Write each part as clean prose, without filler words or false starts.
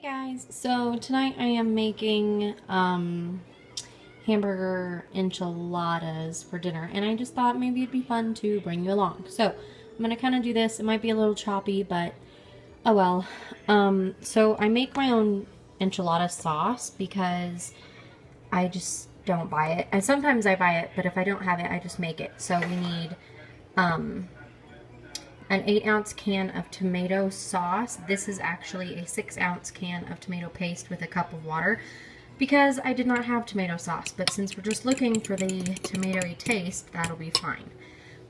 Hey guys, so tonight I am making hamburger enchiladas for dinner, and I just thought maybe it'd be fun to bring you along. So I'm gonna kind of do this. It might be a little choppy, but oh well. So I make my own enchilada sauce because I just don't buy it, and sometimes I buy it, but if I don't have it, I just make it. So we need an 8-ounce can of tomato sauce. This is actually a 6-ounce can of tomato paste with a cup of water because I did not have tomato sauce, but since we're just looking for the tomatoey taste, that'll be fine.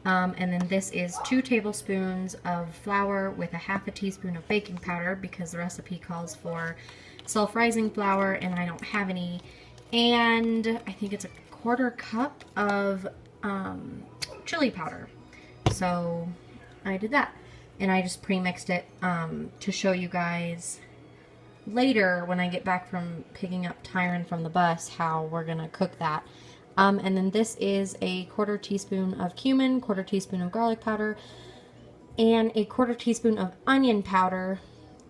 And then this is 2 tablespoons of flour with a half a teaspoon of baking powder because the recipe calls for self-rising flour and I don't have any. And I think it's a 1/4 cup of chili powder. So I did that, and I just pre-mixed it to show you guys later when I get back from picking up Tyron from the bus how we're gonna cook that. And then this is a 1/4 teaspoon of cumin, 1/4 teaspoon of garlic powder, and a 1/4 teaspoon of onion powder,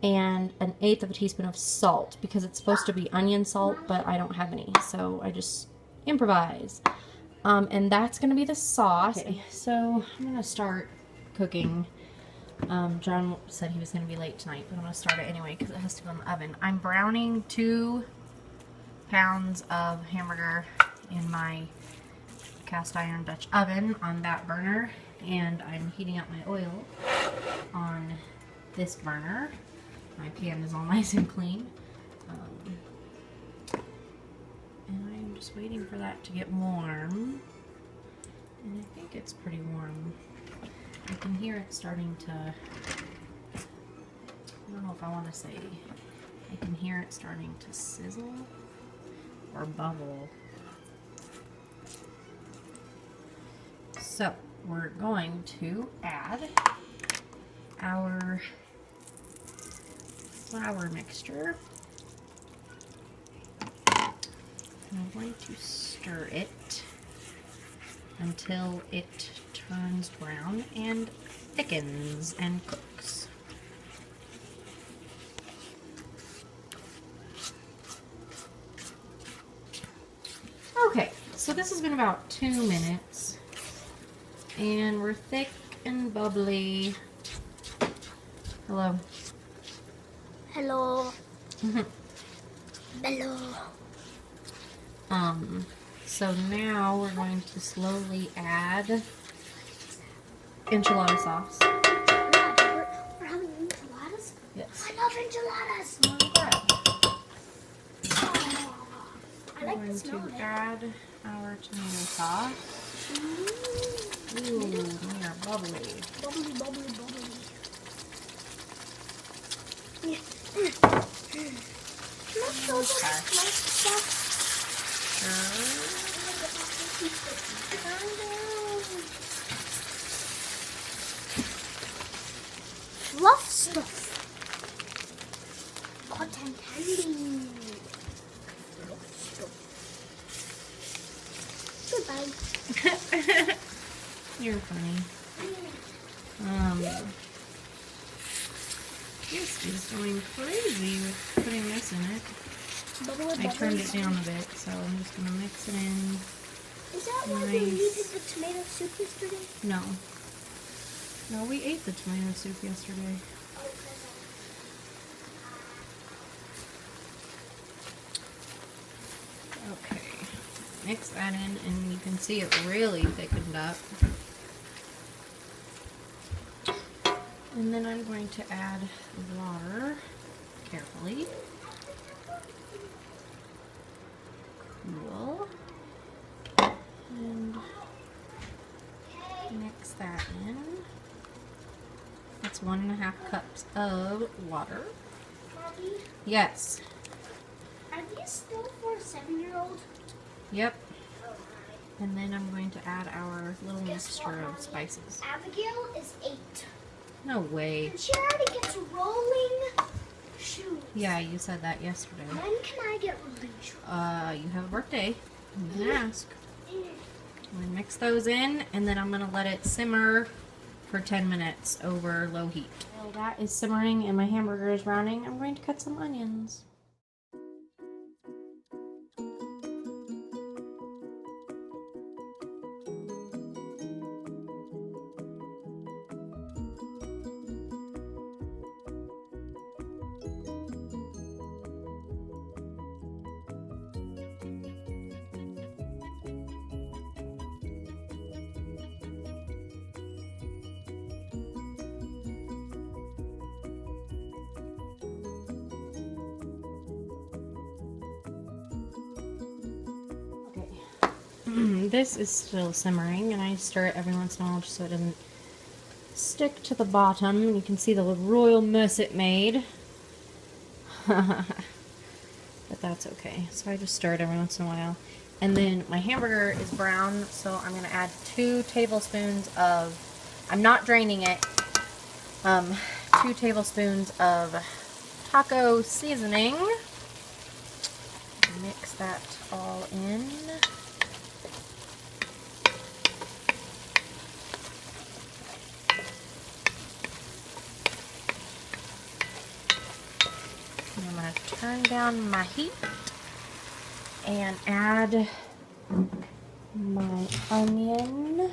and 1/8 of a teaspoon of salt because it's supposed to be onion salt, but I don't have any, so I just improvise. And that's gonna be the sauce. Okay, so I'm gonna start cooking. John said he was going to be late tonight, but I'm going to start it anyway because it has to go in the oven. I'm browning 2 pounds of hamburger in my cast iron Dutch oven on that burner, and I'm heating up my oil on this burner. My pan is all nice and clean. And I'm just waiting for that to get warm, and I think it's pretty warm. I can hear it starting to, I don't know if I want to say, I can hear it starting to sizzle or bubble. So we're going to add our flour mixture. I'm going to stir it until it turns brown and thickens and cooks. Okay, so this has been about 2 minutes, and we're thick and bubbly. Hello. Hello. Hello. So now we're going to slowly add enchilada sauce. We're having enchiladas? Yes. I love enchiladas. I like the smell of it. Add our tomato sauce. Ooh, they are bubbly. Bubbly, bubbly, bubbly. Can I show this stuff? Sure. Fluff stuff. Cotton candy. Goodbye. You're funny. This is going crazy with putting this in it. I turned it down a bit, so I'm just going to mix it in. Is that why we needed the tomato soup yesterday? No. No, we ate the tomato soup yesterday. Okay. Mix that in, and you can see it really thickened up. And then I'm going to add water carefully. Cool. And mix that in. That's 1.5 cups of water. Mommy, Yes. are these still for a 7-year-old? Yep. And then I'm going to add our little mixture of spices. Abigail is 8. No way. And she already gets rolling shoes. Yeah, you said that yesterday. When can I get rolling shoes? You have a birthday. You can ask. I'm going to mix those in, and then I'm going to let it simmer for 10 minutes over low heat. While that is simmering and my hamburger is browning, I'm going to cut some onions. This is still simmering, and I stir it every once in a while just so it doesn't stick to the bottom. You can see the royal mess it made. But that's okay. So I just stir it every once in a while. And then my hamburger is brown, so I'm going to add 2 tablespoons of, I'm not draining it, 2 tablespoons of taco seasoning. Mix that all in. I'm going to turn down my heat and add my onion.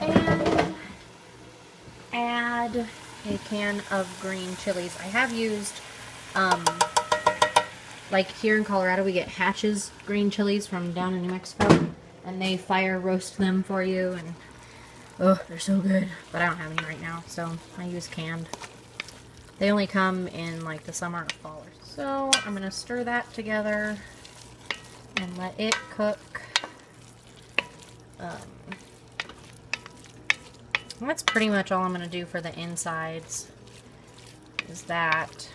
And add a can of green chilies. I have used like here in Colorado, we get Hatch's green chilies from down in New Mexico, and they fire roast them for you, and oh, they're so good. But I don't have any right now, so I use canned. They only come in like the summer or fall. So I'm gonna stir that together and let it cook. That's pretty much all I'm gonna do for the insides. Is that.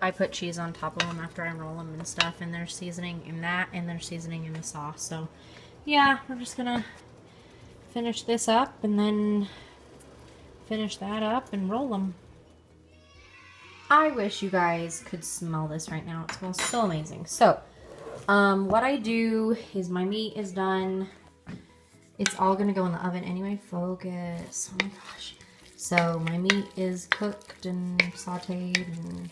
I put cheese on top of them after I roll them and stuff, and there's seasoning in that, and there's seasoning in the sauce. So, yeah, we're just gonna finish this up, and then finish that up and roll them. I wish you guys could smell this right now. It smells so amazing. So, what I do is my meat is done. It's all gonna go in the oven anyway. Focus. Oh my gosh. So, my meat is cooked and sauteed and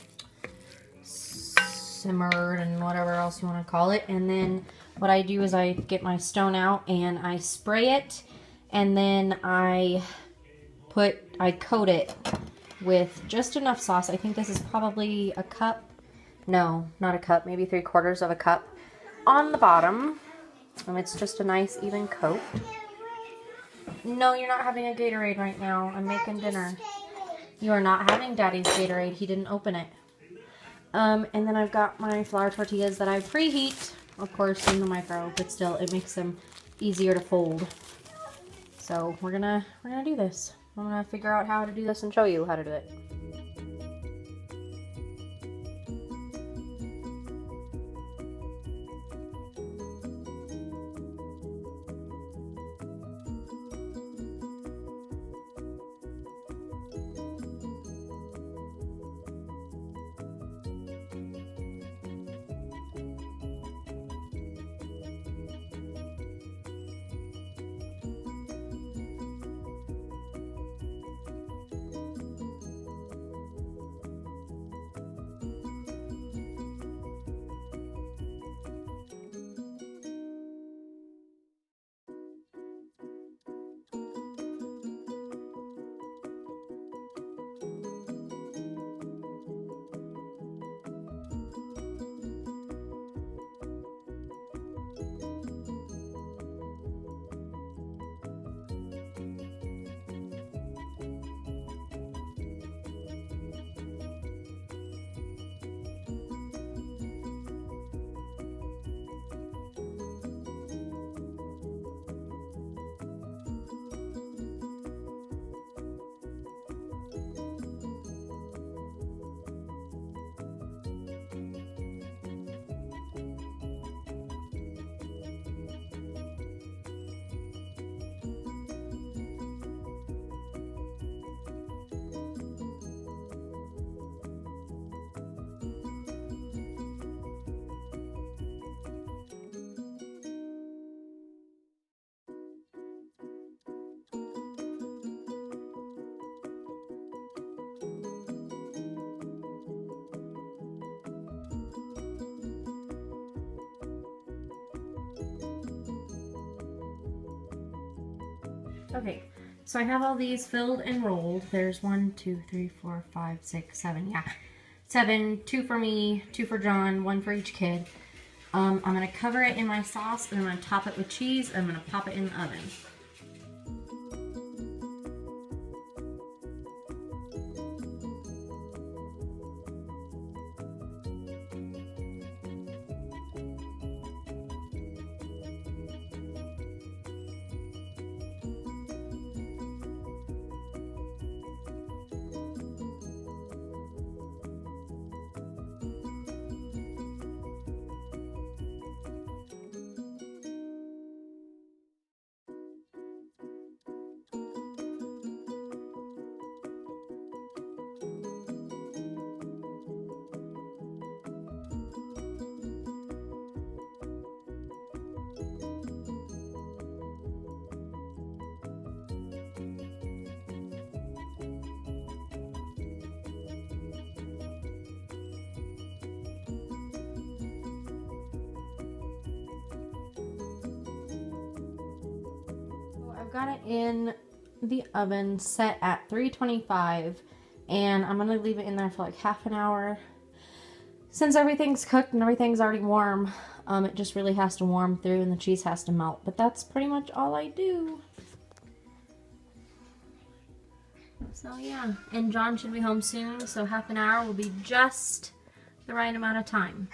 simmered and whatever else you want to call it. And then what I do is I get my stone out and I spray it, and then I coat it with just enough sauce. I think this is probably a cup. No, not a cup, maybe 3/4 of a cup on the bottom. And it's just a nice even coat. No, you're not having a Gatorade right now. I'm making dinner. You are not having Daddy's Gatorade. He didn't open it. And then I've got my flour tortillas that I preheat, of course, in the micro, but still, it makes them easier to fold. So we're gonna do this. I'm gonna figure out how to do this and show you how to do it. Okay, so I have all these filled and rolled. There's 1, 2, 3, 4, 5, 6, 7, yeah. 7, 2 for me, 2 for John, 1 for each kid. I'm gonna cover it in my sauce and I'm gonna top it with cheese and I'm gonna pop it in the oven. I've got it in the oven set at 325 and I'm gonna leave it in there for like half an hour. Since everything's cooked and everything's already warm, it just really has to warm through and the cheese has to melt. But that's pretty much all I do. So yeah, and John should be home soon, so half an hour will be just the right amount of time.